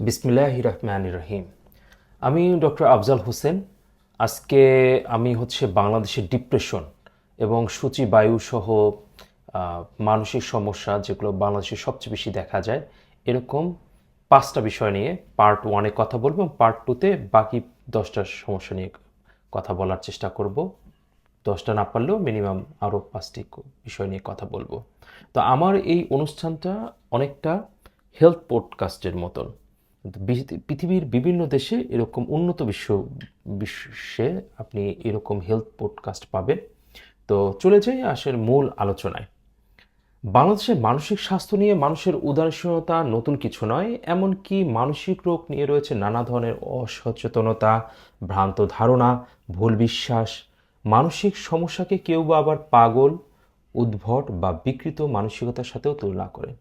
বিসমিল্লাহির রহমানির রহিম। আমি ডক্টর আফজাল হোসেন। আজকে আমি বাংলাদেশের ডিপ্রেশন এবং সূচিবায়ু সহ মানসিক সমস্যা যেগুলো বাংলাদেশে সবচেয়ে বেশি দেখা যায় এরকম 5টা বিষয় নিয়ে পার্ট 1-এ কথা বলবো এবং পার্ট 2-তে বাকি 10টা সমস্যা নিয়ে কথা বলার চেষ্টা করব। 10টা না পারলেও মিনিমাম আরও 5টি বিষয় নিয়ে কথা বলবো। তো আমার এই অনুষ্ঠানটা অনেকটা হেলথ পডকাস্টের মতন। পৃথিবীর বিভিন্ন দেশে এরকম উন্নত বিশ্বে আপনি এরকম হেলথ পডকাস্ট পাবেন। তো চলে যাই আসলে মূল আলোচনায়। বাংলাদেশের মানসিক স্বাস্থ্য নিয়ে মানুষের উদাসীনতা নতুন কিছু নয়, এমনকি মানসিক রোগ নিয়ে রয়েছে নানা ধরনের অসচেতনতা, ভ্রান্ত ধারণা, ভুল বিশ্বাস। মানসিক সমস্যাকে কেউ বা আবার পাগল, উদ্ভট বা বিকৃত মানসিকতার সাথেও তুলনা করে।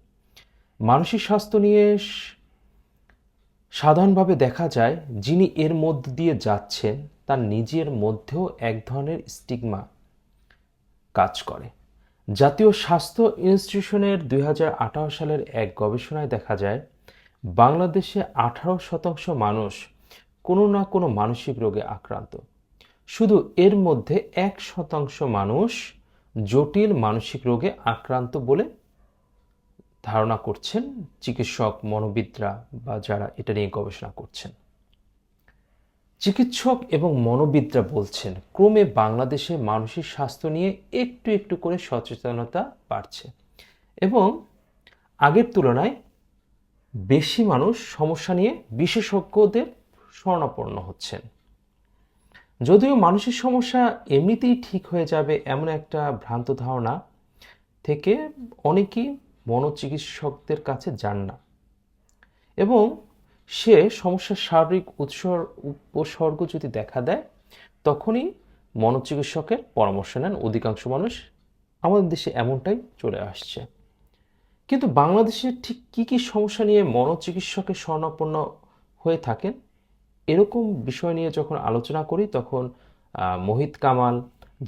মানসিক স্বাস্থ্য নিয়ে সাধারণভাবে দেখা যায় যিনি এর মধ্য দিয়ে যাচ্ছেন তার নিজের মধ্যেও এক ধরনের স্টিগমা কাজ করে। জাতীয় স্বাস্থ্য ইনস্টিটিউশনের 2018 সালের এক গবেষণায় দেখা যায় বাংলাদেশে 18% মানুষ কোনো না কোনো মানসিক রোগে আক্রান্ত। শুধু এর মধ্যে 1% মানুষ জটিল মানসিক রোগে আক্রান্ত বলে ধারণা করছেন চিকিৎসক, মনোবিদরা বা যারা এটা নিয়ে গবেষণা করছেন। চিকিৎসক এবং মনোবিদরা বলছেন ক্রমে বাংলাদেশে মানসিক স্বাস্থ্য নিয়ে একটু একটু করে সচেতনতা বাড়ছে এবং আগের তুলনায় বেশি মানুষ সমস্যা নিয়ে বিশেষজ্ঞদের শরণাপন্ন হচ্ছেন। যদিও মানসিক সমস্যা এমনিতেই ঠিক হয়ে যাবে এমন একটা ভ্রান্ত ধারণা থেকে অনেকেই মনোচিকিৎসকদের কাছে যান না এবং সে সমস্যার শারীরিক উপসর্গ যদি দেখা দেয় তখনই মনোচিকিৎসকের পরামর্শ নেন অধিকাংশ মানুষ। আমাদের দেশে এমনটাই চলে আসছে। কিন্তু বাংলাদেশে ঠিক কী কী সমস্যা নিয়ে মনোচিকিৎসকের শরণাপন্ন হয়ে থাকেন এরকম বিষয় নিয়ে যখন আলোচনা করি তখন মোহিত কামাল,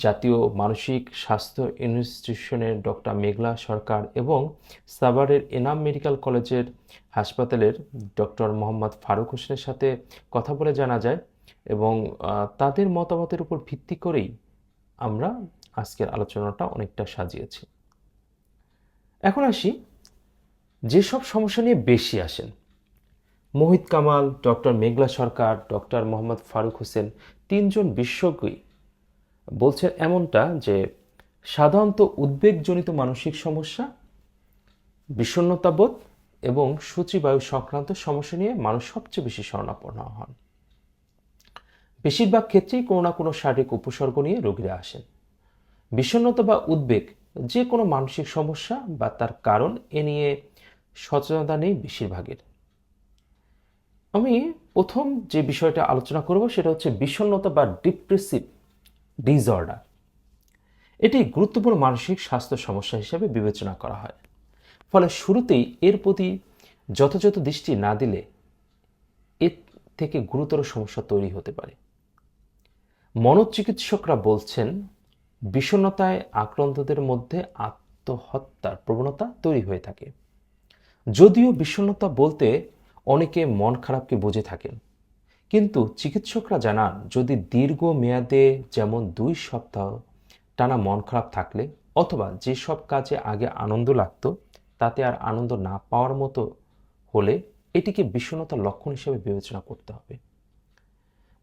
জাতীয় মানসিক স্বাস্থ্য ইনস্টিটিউশনের ডক্টর মেঘলা সরকার এবং সাভারের এনাম মেডিকেল কলেজের হাসপাতালের ডক্টর মোহাম্মদ ফারুক হোসেনের সাথে কথা বলে জানা যায় এবং তাদের মতামতের উপর ভিত্তি করেই আমরা আজকের আলোচনাটা অনেকটা সাজিয়েছি। এখন আসি যেসব সমস্যা নিয়ে বেশি আসেন। মোহিত কামাল, ডক্টর মেঘলা সরকার, ডক্টর মোহাম্মদ ফারুক হোসেন তিনজন বিশেষজ্ঞই বলছেন এমনটা যে সাধারণত উদ্বেগজনিত মানসিক সমস্যা, বিষণ্ণতাবোধ এবং সূচিবায়ু সংক্রান্ত সমস্যা নিয়ে মানুষ সবচেয়ে বেশি শরণাপন্ন হন। বেশিরভাগ ক্ষেত্রেই কোনো না কোনো শারীরিক উপসর্গ নিয়ে রোগীরা আসেন। বিষণ্ণতা বা উদ্বেগ যে কোনো মানসিক সমস্যা বা তার কারণ এ নিয়ে সচেতনতা নেই বেশিরভাগের। আমি প্রথম যে বিষয়টা আলোচনা করব সেটা হচ্ছে বিষণ্ণতা বা ডিপ্রেসিভ ডিসঅর্ডার। এটি গুরুত্বপূর্ণ মানসিক স্বাস্থ্য সমস্যা হিসেবে বিবেচনা করা হয়। ফলে শুরুতেই এর প্রতি যথাযথ দৃষ্টি না দিলে এর থেকে গুরুতর সমস্যা তৈরি হতে পারে। মনোচিকিৎসকরা বলছেন বিষণ্ণতায় আক্রান্তদের মধ্যে আত্মহত্যার প্রবণতা তৈরি হয়ে থাকে। যদিও বিষণ্ণতা বলতে অনেকে মন খারাপকে বুঝে থাকেন, কিন্তু চিকিৎসকরা জানান যদি দীর্ঘ মেয়াদে যেমন 2 সপ্তাহ টানা মন খারাপ থাকলে অথবা যেসব কাজে আগে আনন্দ লাগতো তাতে আর আনন্দ না পাওয়ার মতো হলে এটিকে বিষণ্ণতার লক্ষণ হিসেবে বিবেচনা করতে হবে।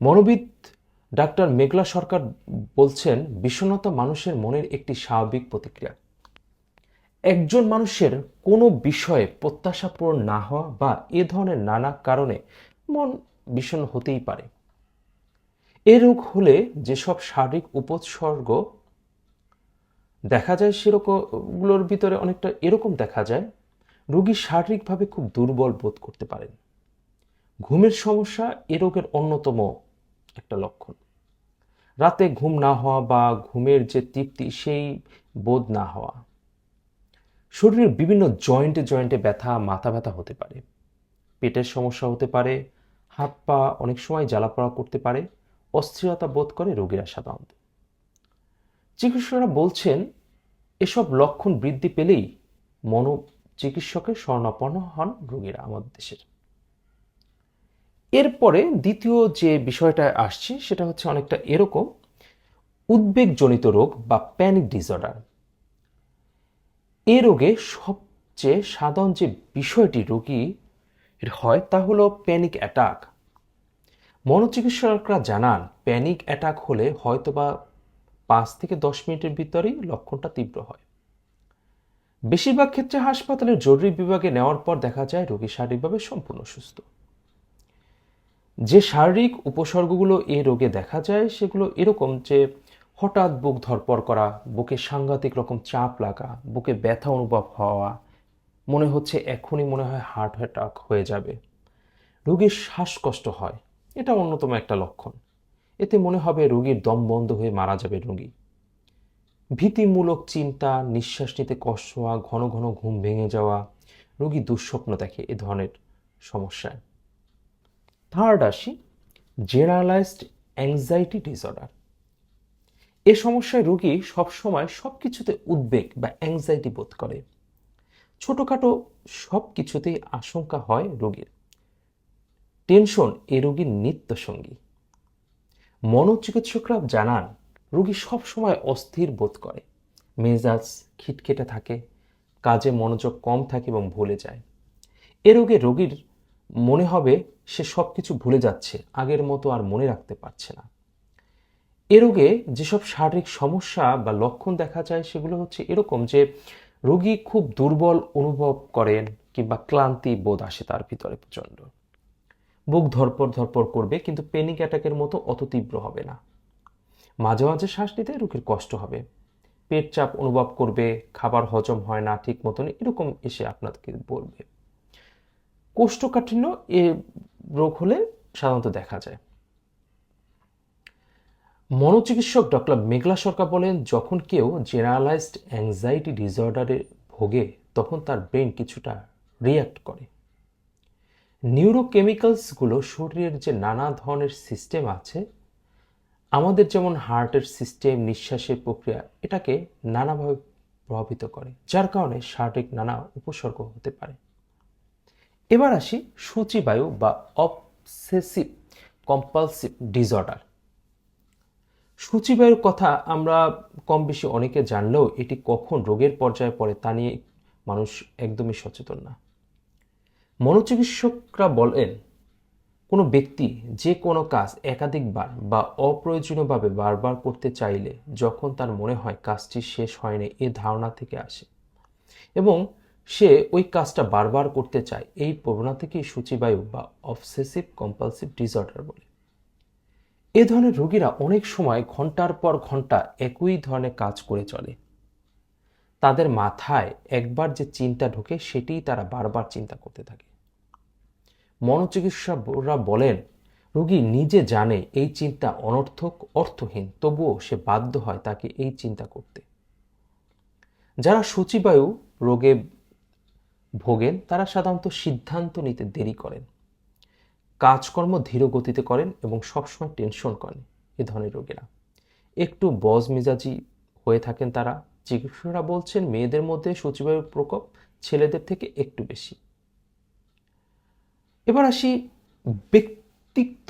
মনোবিদ ডাক্তার মেঘলা সরকার বলছেন বিষণ্ণতা মানুষের মনের একটি স্বাভাবিক প্রতিক্রিয়া। একজন মানুষের কোনো বিষয়ে প্রত্যাশা পূরণ না হওয়া বা এ ধরনের নানা কারণে মন বিষণ্ণ হতেই পারে। এ রোগ হলে যেসব শারীরিক উপসর্গ দেখা যায় সেরকমগুলোর ভিতরে অনেকটা এরকম দেখা যায় রোগী শারীরিকভাবে খুব দুর্বল বোধ করতে পারেন। ঘুমের সমস্যা এ রোগের অন্যতম একটা লক্ষণ। রাতে ঘুম না হওয়া বা ঘুমের যে তৃপ্তি সেই বোধ না হওয়া। শরীরের বিভিন্ন জয়েন্টে জয়েন্টে ব্যথা, মাথা ব্যথা হতে পারে। পেটের সমস্যা হতে পারে, হাত পা অনেক সময় জ্বালাপোড়া করতে পারে, অস্থিরতা বোধ করে রোগীরা সাধারণত। চিকিৎসকরা বলছেন এসব লক্ষণ বৃদ্ধি পেলেই মনোচিকিৎসকের শরণাপন্ন হন রোগীরা আমাদের দেশের। এরপরে দ্বিতীয় যে বিষয়টা আসছে সেটা হচ্ছে অনেকটা এরকম, উদ্বেগজনিত রোগ বা প্যানিক ডিসঅর্ডার। এ রোগে সবচেয়ে সাধারণ যে বিষয়টি রোগী হয় তা হলো প্যানিক অ্যাটাক। মনোচিকিৎসকরা জানান প্যানিক অ্যাটাক হলে হয়তোবা 5 থেকে 10 মিনিটের ভিতরেই লক্ষণটা তীব্র হয়। বেশিরভাগ ক্ষেত্রে হাসপাতালের জরুরি বিভাগে নেওয়ার পর দেখা যায় রোগী শারীরিকভাবে সম্পূর্ণ সুস্থ। যে শারীরিক উপসর্গগুলো এই রোগে দেখা যায় সেগুলো এরকম যে হঠাৎ বুক ধড়ফড় করা, বুকে সাংঘাতিক রকম চাপ লাগা, বুকে ব্যথা অনুভব হওয়া, মনে হচ্ছে এখনই মনে হয় হার্ট অ্যাটাক হয়ে যাবে, রোগীর শ্বাসকষ্ট হয়, এটা অন্যতম একটা লক্ষণ। এতে মনে হবে রোগীর দম বন্ধ হয়ে মারা যাবে রোগী। ভীতিমূলক চিন্তা, নিঃশ্বাস নিতে কষ্ট হওয়া, ঘন ঘন ঘুম ভেঙে যাওয়া, রোগী দুঃস্বপ্ন দেখে, এ ধরনের সমস্যায়। থার্ড আসি, জেনারেলাইজড অ্যাংজাইটি ডিসঅর্ডার। এ সমস্যায় রোগী সবসময় সব কিছুতে উদ্বেগ বা অ্যাংজাইটি বোধ করে। ছোটোখাটো সব কিছুতেই আশঙ্কা হয় রোগীর। টেনশন এ রোগীর নিত্যসঙ্গী। মনোচিকিৎসকরা জানান রোগী সবসময় অস্থির বোধ করে, মেজাজ খিটখিটে থাকে, কাজে মনোযোগ কম থাকে এবং ভুলে যায়। এ রোগে রোগীর মনে হবে সে সব কিছু ভুলে যাচ্ছে, আগের মতো আর মনে রাখতে পারছে না। এ রোগে যেসব শারীরিক সমস্যা বা লক্ষণ দেখা যায় সেগুলো হচ্ছে এরকম যে রোগী খুব দুর্বল অনুভব করেন কিংবা ক্লান্তি বোধ আসে তার ভিতরে প্রচণ্ড। বুক ধড়পড় ধড়পড় করবে কিন্তু প্যানিক অ্যাটাকের মতো অত তীব্র হবে না। মাঝে মাঝে শ্বাস নিতে রোগীর কষ্ট হবে, পেট চাপ অনুভব করবে, খাবার হজম হয় না ঠিক মতন, এরকম এসে আপনাকে বলবে। কোষ্ঠকাঠিন্য এ রোগ হলে সাধারণত দেখা যায়। মনোচিকিৎসক ডক্টর মেঘলা সরকার বলেন যখন কেউ জেনারেলাইজড অ্যাংজাইটি ডিসঅর্ডারে ভোগে তখন তার ব্রেন কিছুটা রিয়্যাক্ট করে। নিউরোকেমিক্যালসগুলো শরীরের যে নানা ধরনের সিস্টেম আছে, আমাদের যেমন হার্টের সিস্টেম, নিঃশ্বাসের প্রক্রিয়া, এটাকে নানাভাবে প্রভাবিত করে, যার কারণে শারীরিক নানা উপসর্গ হতে পারে। এবার আসি সূচিবায়ু বা অবসেসিভ কম্পালসিভ ডিসঅর্ডার। সূচিবায়ুর কথা আমরা কম বেশি অনেকে জানলেও এটি কখন রোগের পর্যায়ে পড়ে তা নিয়ে মানুষ একদমই সচেতন না। মনোচিকিৎসকরা বলেন কোনো ব্যক্তি যে কোনো কাজ একাধিকবার বা অপ্রয়োজনীয়ভাবে বারবার করতে চাইলে যখন তার মনে হয় কাজটি শেষ হয়নি, এ ধারণা থেকে আসে এবং সে ওই কাজটা বারবার করতে চায়, এই প্রবণতাকেই সূচিবায়ু বা অবসেসিভ কম্পালসিভ ডিসঅর্ডার বলে। এ ধরনের রোগীরা অনেক সময় ঘন্টার পর ঘন্টা একই ধরনের কাজ করে চলে। তাদের মাথায় একবার যে চিন্তা ঢোকে সেটিই তারা বারবার চিন্তা করতে থাকে। মনোচিকিৎসকরা বলেন রোগী নিজে জানে এই চিন্তা অনর্থক, অর্থহীন, তবুও সে বাধ্য হয় তাকে এই চিন্তা করতে। যারা সূচিবায়ু রোগে ভোগেন তারা সাধারণত সিদ্ধান্ত নিতে দেরি করেন, কাজকর্ম ধীর গতিতে করেন এবং সবসময় টেনশন করেন। এ ধরনের রোগীরা একটু বজমেজাজি হয়ে থাকেন তারা। চিকিৎসকরা বলছেন মেয়েদের মধ্যে সূচিবায়ুর প্রকোপ ছেলেদের থেকে একটু বেশি। এবার আসি ব্যক্তিত্ব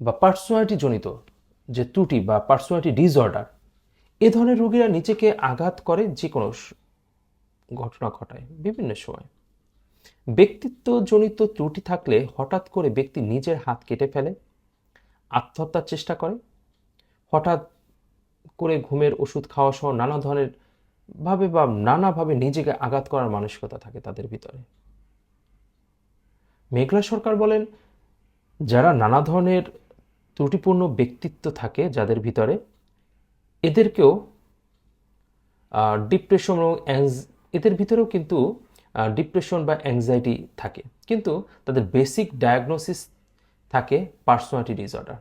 বা পার্সোনালিটি জনিত যে ত্রুটি বা পার্সোনালিটি ডিসঅর্ডার। এ ধরনের রোগীরা নিজেকে আঘাত করে, যে কোনো ঘটনা ঘটায় বিভিন্ন সময়। ব্যক্তিত্বজনিত ত্রুটি থাকলে হঠাৎ করে ব্যক্তি নিজের হাত কেটে ফেলে, আত্মহত্যার চেষ্টা করে, হঠাৎ করে ঘুমের ওষুধ খাওয়া সহ নানা ধরনের ভাবে বা নানাভাবে নিজেকে আঘাত করার মানসিকতা থাকে তাদের ভিতরে। মেঘলা সরকার বলেন যারা নানা ধরনের ত্রুটিপূর্ণ ব্যক্তিত্ব থাকে যাদের ভিতরে, এদেরকেও ডিপ্রেশন ও এদের ভিতরেও কিন্তু ডিপ্রেশন বা অ্যাংজাইটি থাকে, কিন্তু তাদের বেসিক ডায়াগনোসিস থাকে পার্সোনালিটি ডিসঅর্ডার।